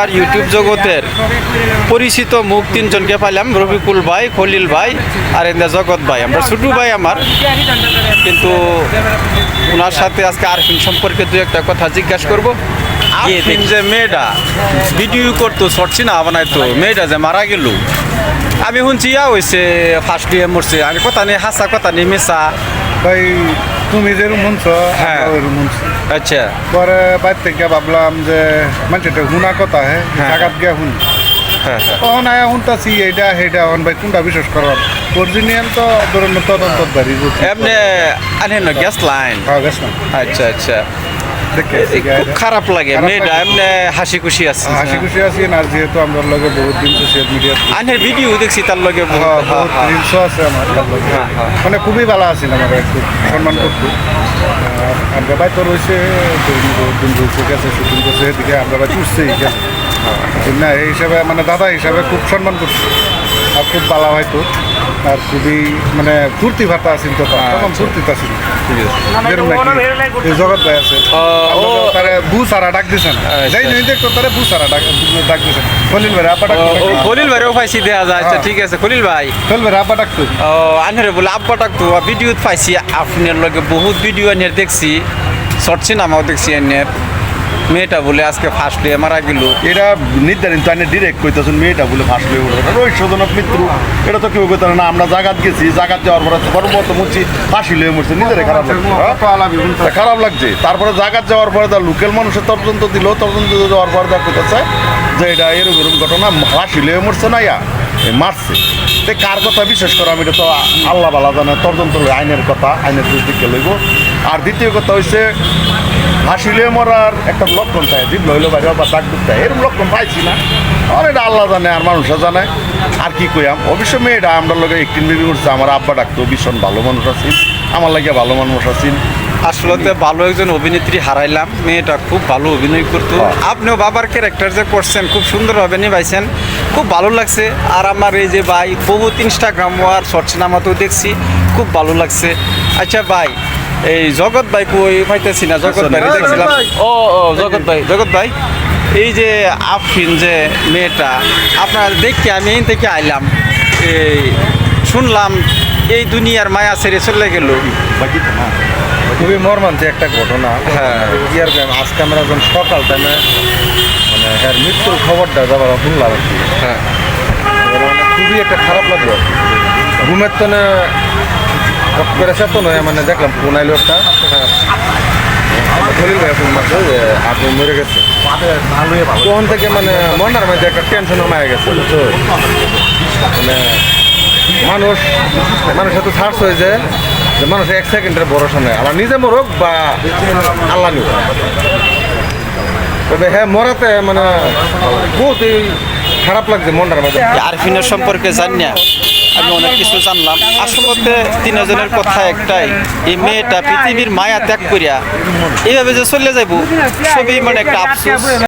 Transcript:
এখনকার ইউটিউব জগতের পরিচিত মুখ তিনজনকে পাইলাম, রফিকুল ভাই, খলিল ভাই আর এন্দা জগৎ ভাই। আমরা ছোটু ভাই আমার, কিন্তু ওনার সাথে আজকে আরফিন সম্পর্কে দু একটা কথা জিজ্ঞাসা করবো। আরফিন যে মেয়েটা ভিডিও করতো, শর্ট সিনেমা বানাইতো, মেয়েটা যে মারা গেল, আমি শুনছি ইয়া হয়েছে, ফার্স্ট দিয়ে মরছে। আমি কথা নেই হাসা, কথা নেই মেসা। ভাই তুমি যেরকম মনছ হ্যাঁ। ওইরকম মনছ। আচ্ছা, পরে বাইর থেকে ভাবলাম যে মানুষটা শুনা কথা হ্যাঁ জায়গাত গিয়া শুনি। হ্যাঁ হ্যাঁ, তখন আয়া শুনতাছি এইটা সেইটা এখন ভাই কোনটা বিশ্বাস করার? অরিজিনাল তো ধরুন তদন্ত বাড়ি এমনি আনেন গ্যাস লাইন। গেছিলাম আচ্ছা আচ্ছা, দেখে খুব খারাপ লাগে। মেয়েটা এমনি হাসি খুশি আছে, হাসি খুশি আছি না, যেহেতু আমরা লগে বহুত দিন সোশ্যাল মিডিয়া আনের ভিডিও দেখছি তার লগে বহুত রিলসও আছে আমার তার লগে। মানে খুবই ভালো আছেন, আমার একটু সম্মান করতো। আমরা ভাই তো রয়েছে বহুত দিন রয়েছে, গেছে শুটিং করছে, এদিকে আমরা ভাই উঠছে না, এই হিসাবে মানে দাদা হিসাবে খুব সম্মান করতো আর খুব ভালো হয়তো। আর খুবই মানে ফুর্তি ভাতা আছেন তো, তখন ফুর্তিতে আছেন। জগৎ ভাই আছে, তারা বু সারা ডাক দিছেন, যাই নই দেখতো তারা বু সারা ডাক দিছেন। খলিল ভাই আব্বা ডাকতো, খলিল ভাইও পাইছি দেয়া যায়। আচ্ছা ঠিক আছে, খলিল ভাই খলিল ভাই আব্বা ডাকতো। ও আনের বলে আব্বা ডাকতো। ভিডিও পাইছি আপনার লগে বহুত ভিডিও আনের দেখছি, শর্ট সিনেমাও দেখছি আনের। মেয়েটা বলে আজকে ফার্স্ট ডে মারা গেল, এটা নির্ধারিত আইনে ডিরেক্ট কইতেছেন মেয়েটা বলে ফাঁস হয়ে উঠে রহস্যজনক মৃত্যু। এটা তো কেউ কইতে না। আমরা জাগাত গেছি, জাগাত যাওয়ার পরে সর্বত মুচি ফাঁসি লয়ে মরছে, নিজেরে খারাপ লাগছে, খারাপ লাগছে। তারপরে জাগাত যাওয়ার পরে তার লোকাল মানুষের তদন্ত দিল, তদন্ত যাওয়ার পরে তার কইতেছে যে এটা এরকম ঘটনা, ফাঁসি লয়ে মরছে না, ইয়া মারছে। তো কার কথা বিশ্বাস করা, আমি এটা তো আল্লাহ বালা জানে, তদন্ত আইনের কথা, আইনের দিকে লইব। আর দ্বিতীয় কথা হচ্ছে হাসিলে মরার একটা লক্ষণ থাকে, জীব লইলো বাইরে বা ডাক দিতে, এরকম লক্ষণ পাইছি না। আর এটা আল্লাহ জানে আর মানুষরা জানে। আর কি কইয়াম, অবশ্য মেয়েটা আমরা লোক একটি মিলি উঠছে, আমার আব্বা ডাকতো, ভীষণ ভালো মানুষ আছেন, আমার লাগে ভালো মানুষ আছেন। আসলে ভালো একজন অভিনেত্রী হারাইলাম। মেয়েটা খুব ভালো অভিনয় করতো। আপনিও বাবার ক্যারেক্টার যে করছেন খুব সুন্দরভাবে নিভাইছেন, খুব ভালো লাগছে। আর আমার এই যে ভাই বহুত ইনস্টাগ্রাম আর শর্ট সিনেমাতেও দেখছি, খুব ভালো লাগছে। আচ্ছা ভাই, এই জগৎ ভাই কই পাইতেছি না, জগৎ ভাই দেখছিলাম। ও ও জগৎ ভাই, জগৎ ভাই, এই যে আফরিন যে মেয়েটা আপনার দেখে আমি এই থেকে আইলাম, এই শুনলাম এই দুনিয়ার মায়া ছেড়ে চলে গেল। খুবই মর্মান্তিক একটা ঘটনা। হ্যাঁ। ইয়ার আজকে আমরা যখন সকাল টাইমে মানে এর মৃত্যুর খবরটা যাবার শুনলাম আর কি। হ্যাঁ, মানে খুবই একটা খারাপ লাগলো। ঘুমের তো করে সে তো নয়, মানে দেখলাম ফোন আইলো একটা, খলিল ভাই ফোন মারছে যে আপনি মরে গেছে। তখন থেকে মানে মনের মধ্যে একটা টেনশনের মায়া গেছে। মানে মানুষ এত ছাড়ছ হয়ে যায় যে মানুষ এক সেকেন্ডের ভরসা নেই, আবার নিজে মরুক বা আল্লাহ নিব। তবে হ্যাঁ, মরাতে মানে বহুতই খারাপ লাগছে মনটার মধ্যে। আরফিনের সম্পর্কে জানি না, আমি অনেক কিছু জানলাম। আসলে তিনজনের কথা একটাই, এই মেয়েটা পৃথিবীর মায়া ত্যাগ করিয়া এইভাবে যে চলে যাইব, সবই মানে একটা আফসোস।